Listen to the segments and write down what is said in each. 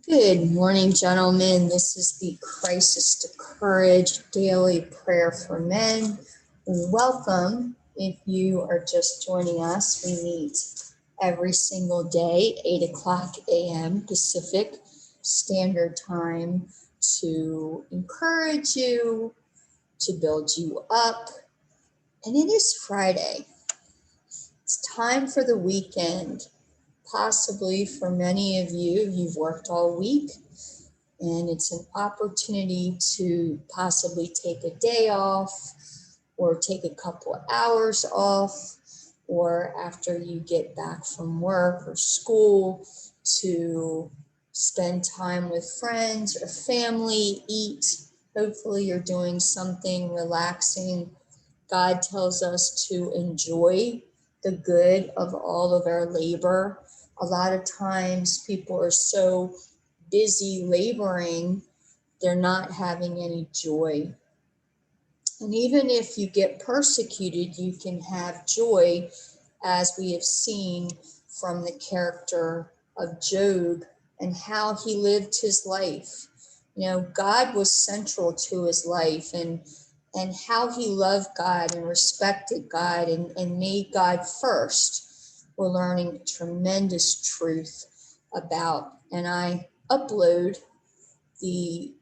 Good morning, gentlemen. This is the Crisis to Courage Daily Prayer for Men. Welcome. If you are just joining us, we meet every single day, 8 o'clock a.m. Pacific Standard Time, to encourage you, to build you up. And it is Friday. It's time for the weekend. Possibly for many of you, you've worked all week. And it's an opportunity to possibly take a day off or take a couple of hours off, or after you get back from work or school, to spend time with friends or family, eat. Hopefully you're doing something relaxing. God tells us to enjoy the good of all of our labor. A lot of times people are so busy laboring, they're not having any joy. And even if you get persecuted, you can have joy, as we have seen from the character of Job and how he lived his life. You know, God was central to his life, and how he loved God and respected God and made God first. We're learning tremendous truth about. And I upload the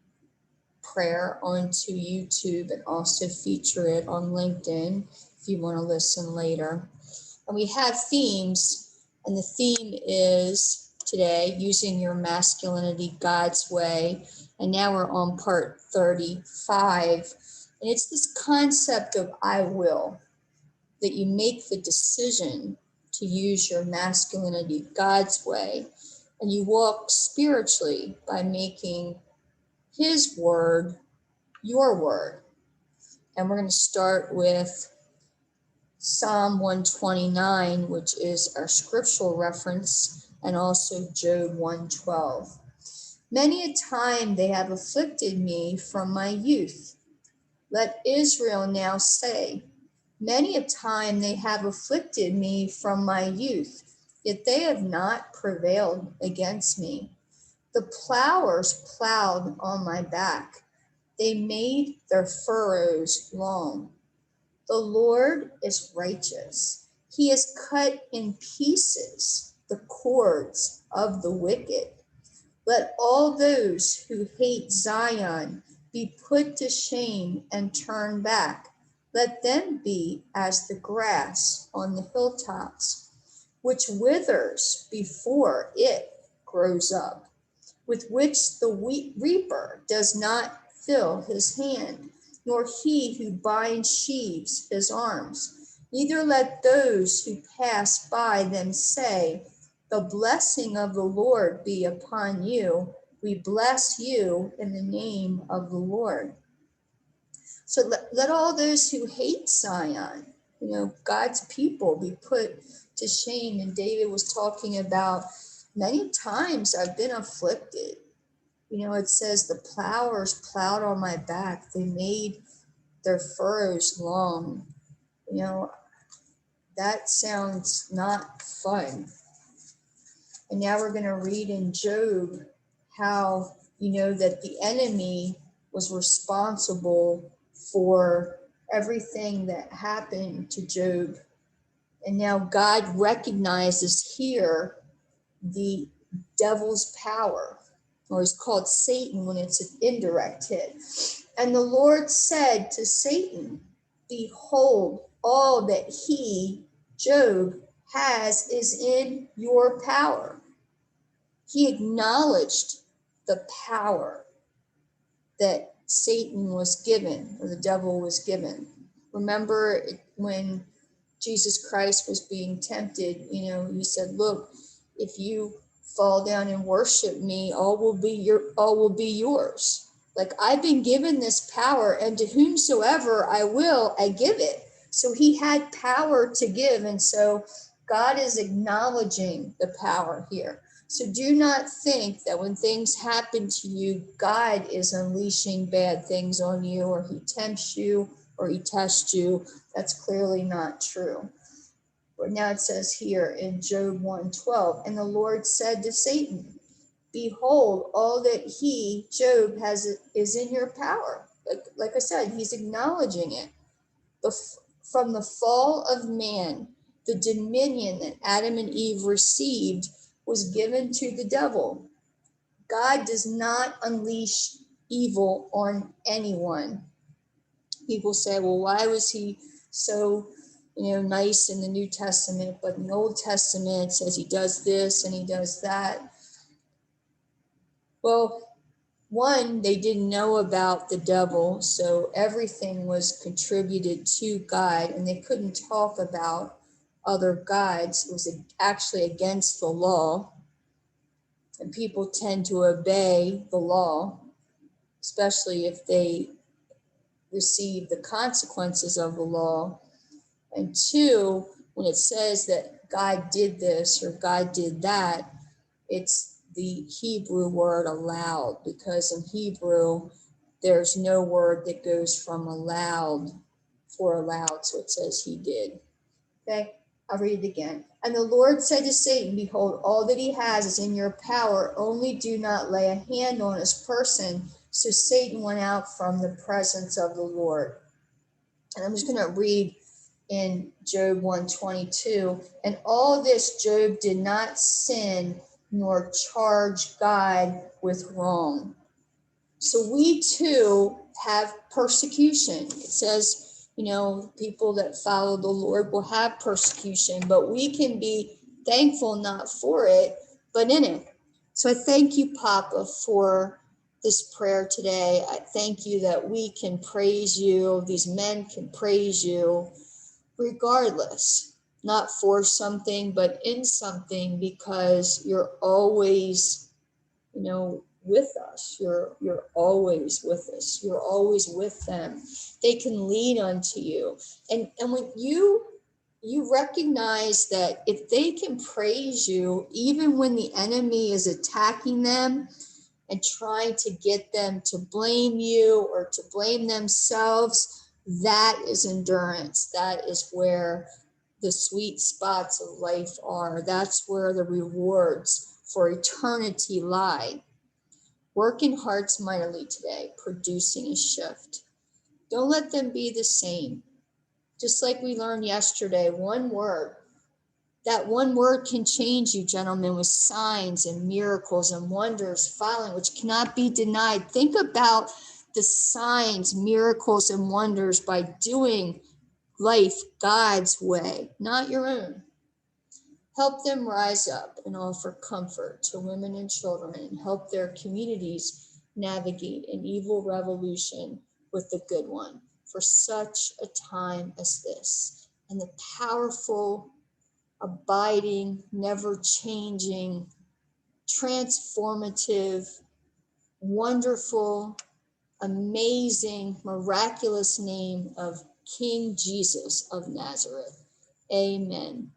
prayer onto YouTube and also feature it on LinkedIn if you want to listen later. And we have themes, and the theme is today using your masculinity God's way. And now we're on part 35. And it's this concept of I will, that you make the decision to use your masculinity God's way. And you walk spiritually by making his word your word. And we're going to start with Psalm 129, which is our scriptural reference, and also Job 112. Many a time they have afflicted me from my youth. Let Israel now say, many a time they have afflicted me from my youth, yet they have not prevailed against me. The plowers plowed on my back. They made their furrows long. The Lord is righteous. He has cut in pieces the cords of the wicked. Let all those who hate Zion be put to shame and turn back. Let them be as the grass on the hilltops, which withers before it grows up, with which the reaper does not fill his hand, nor he who binds sheaves his arms. Neither let those who pass by them say, the blessing of the Lord be upon you. We bless you in the name of the Lord. So let all those who hate Zion, God's people, be put to shame. And David was talking about, many times I've been afflicted. It says the plowers plowed on my back. They made their furrows long. That sounds not fun. And now we're going to read in Job how, that the enemy was responsible for everything that happened to Job. And now God recognizes here the devil's power, or is called Satan when it's an indirect hit. And the Lord said to Satan, behold, all that he, Job, has is in your power. He acknowledged the power that Satan was given, or the devil was given. Remember when Jesus Christ was being tempted, he said, look, if you fall down and worship me, all will be yours. Like, I've been given this power, and to whomsoever I will, I give it. So he had power to give. And so God is acknowledging the power here. So do not think that when things happen to you, God is unleashing bad things on you, or he tempts you, or he tests you. That's clearly not true. But now it says here in Job 1:12, and the Lord said to Satan, behold, all that he, Job, has is in your power. Like I said, he's acknowledging it. From the fall of man, the dominion that Adam and Eve received was given to the devil. God does not unleash evil on anyone. People say, well, why was he so nice in the New Testament, but in the Old Testament it says he does this and he does that? Well, one, they didn't know about the devil, so everything was contributed to God, and they couldn't talk about other gods. It was actually against the law, and people tend to obey the law, especially if they receive the consequences of the law. And two, when it says that God did this or God did that, it's the Hebrew word allowed, because in Hebrew, there's no word that goes from allowed for allowed. So it says he did. Okay, I'll read it again. And the Lord said to Satan, behold, all that he has is in your power. Only do not lay a hand on his person. So Satan went out from the presence of the Lord. And I'm just going to read in Job 122. And all this Job did not sin nor charge God with wrong. So we too have persecution. It says, people that follow the Lord will have persecution, but we can be thankful not for it, but in it. So I thank you, Papa, for this prayer today. I thank you that we can praise you. These men can praise you regardless, not for something, but in something, because you're always, with us. You're always with us. You're always with them. They can lean unto you. And when you recognize that if they can praise you, even when the enemy is attacking them and trying to get them to blame you or to blame themselves, that is endurance. That is where the sweet spots of life are. That's where the rewards for eternity lie. Work in hearts mightily today, producing a shift. Don't let them be the same. Just like we learned yesterday, one word. That one word can change you, gentlemen, with signs and miracles and wonders following, which cannot be denied. Think about the signs, miracles, and wonders by doing life God's way, not your own. Help them rise up and offer comfort to women and children, and help their communities navigate an evil revolution with the good one for such a time as this. And the powerful, abiding, never changing, transformative, wonderful, amazing, miraculous name of King Jesus of Nazareth. Amen.